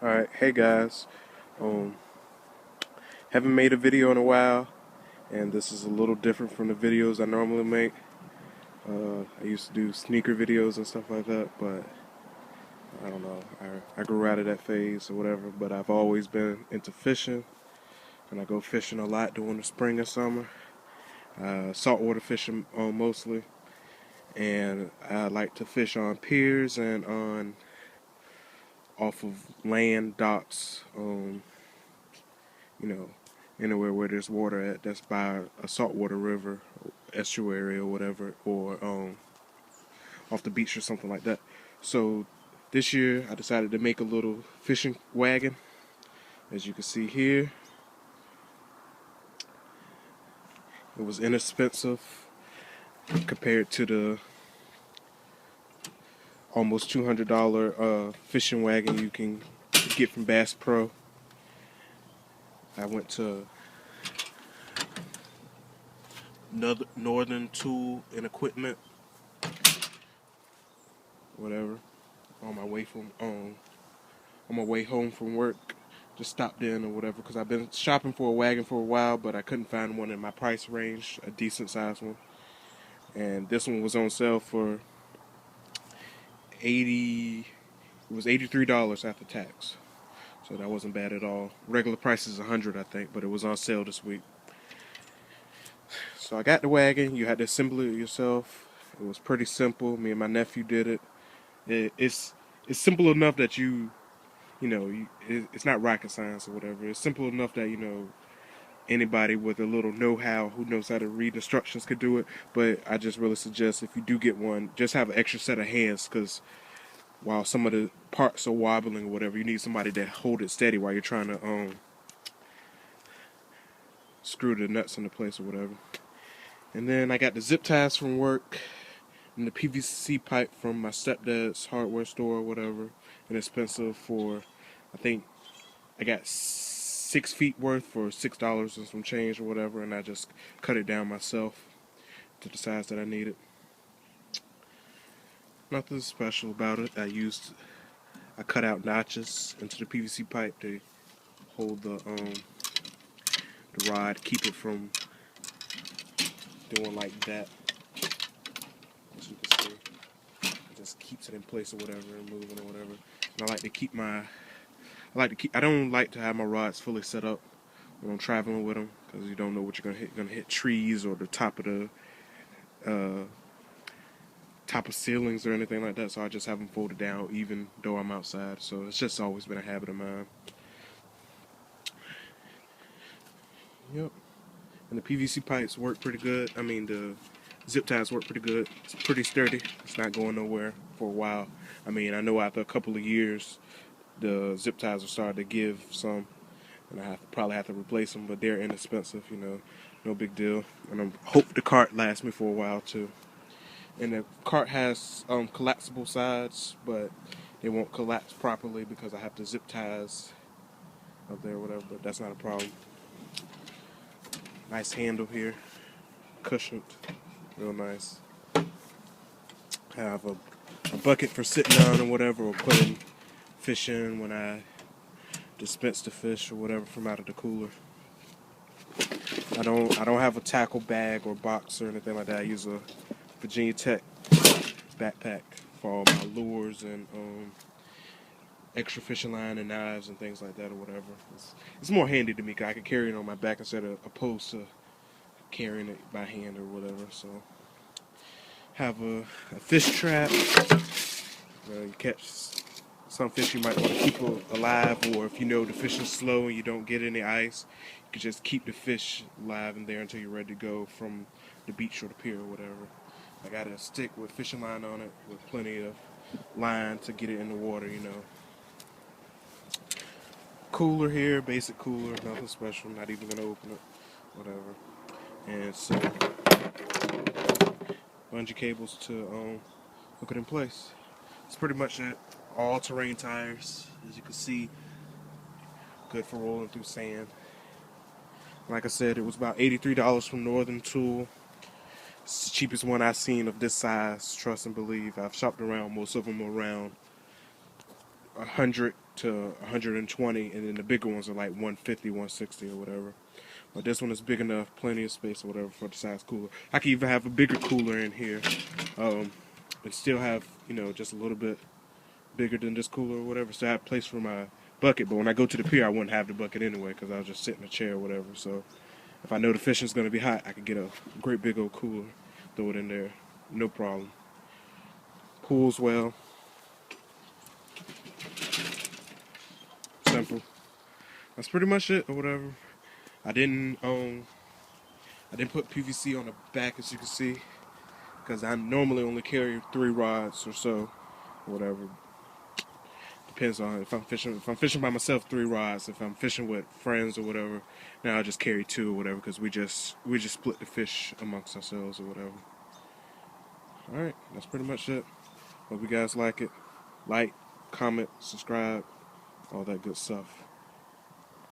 Alright, hey guys. Um, haven't made a video in a while, and this is a little different from the videos I normally make. I used to do sneaker videos and stuff like that, but I don't know. I grew out of that phase or whatever, but I've always been into fishing, and I go fishing a lot during the spring and summer. Saltwater fishing mostly, and I like to fish on piers and on off of land docks. You know, anywhere where there's water at that's by a saltwater river, estuary or whatever, or off the beach or something like that. So this year I decided to make a little fishing wagon. As you can see here, it was inexpensive compared to the almost $200 fishing wagon you can get from Bass Pro. I went to Northern Tool and Equipment, whatever, on my way home from work. Just stopped in or whatever, because I've been shopping for a wagon for a while, but I couldn't find one in my price range, a decent sized one. And this one was on sale for it was $83 after tax. So that wasn't bad at all. Regular price is $100, I think, but it was on sale this week. So I got the wagon. You had to assemble it yourself. It was pretty simple. Me and my nephew did it. It's simple enough that it's not rocket science or whatever. It's simple enough that anybody with a little know-how who knows how to read instructions could do it. But I just really suggest, if you do get one, just have an extra set of hands, because while some of the parts are wobbling or whatever, you need somebody to hold it steady while you're trying to screw the nuts into place or whatever. And then I got the zip ties from work and the PVC pipe from my stepdad's hardware store or whatever. Inexpensive for, I think I got 6 feet worth for $6 and some change or whatever, and I just cut it down myself to the size that I needed. Nothing special about it. I cut out notches into the PVC pipe to hold the rod, keep it from doing like that. As you can see, it just keeps it in place or whatever, and moving or whatever. And I don't like to have my rods fully set up when I'm traveling with them, because you don't know what you're gonna hit. You're gonna hit trees or the top of ceilings or anything like that. So I just have them folded down, even though I'm outside. So it's just always been a habit of mine. Yep. And the PVC pipes work pretty good. I mean, the zip ties work pretty good. It's pretty sturdy. It's not going nowhere for a while. I mean, I know after a couple of years, the zip ties will start to give some, and I probably have to replace them, but they're inexpensive, no big deal. And I hope the cart lasts me for a while too. And the cart has collapsible sides, but they won't collapse properly because I have the zip ties up there or whatever, but that's not a problem. Nice handle here, cushioned, real nice. Have a bucket for sitting on or whatever, or putting fish in when I dispense the fish or whatever from out of the cooler. I don't have a tackle bag or box or anything like that. I use a Virginia Tech backpack for all my lures and extra fishing line and knives and things like that or whatever. It's more handy to me because I can carry it on my back instead of opposed to carrying it by hand or whatever. So have a fish trap. You catch some fish you might want to keep alive, or if you know the fish is slow and you don't get any ice, you can just keep the fish alive in there until you're ready to go from the beach or the pier or whatever. I got a stick with fishing line on it with plenty of line to get it in the water, Cooler here, basic cooler, nothing special, not even going to open it, whatever. And so, bungee cables to hook it in place. That's pretty much it. All-terrain tires, as you can see, good for rolling through sand. Like I said, it was about $83 from Northern Tool. It's the cheapest one I've seen of this size, trust and believe. I've shopped around, most of them are around $100 to 120, and then the bigger ones are like 150, 160 or whatever. But this one is big enough, plenty of space or whatever for the size cooler. I can even have a bigger cooler in here, and still have, you know, just a little bit bigger than this cooler or whatever. So I have place for my bucket. But when I go to the pier, I wouldn't have the bucket anyway because I'll just sit in a chair or whatever. So if I know the fishing's going to be hot, I can get a great big old cooler, throw it in there, no problem. Pools well. Simple. That's pretty much it or whatever. I didn't put PVC on the back, as you can see, because I normally only carry 3 rods or so, or whatever. Depends on if I'm fishing. If I'm fishing by myself, 3 rods. If I'm fishing with friends or whatever, now I just carry 2 or whatever, because we just split the fish amongst ourselves or whatever. All right, that's pretty much it. Hope you guys like it. Like, comment, subscribe, all that good stuff.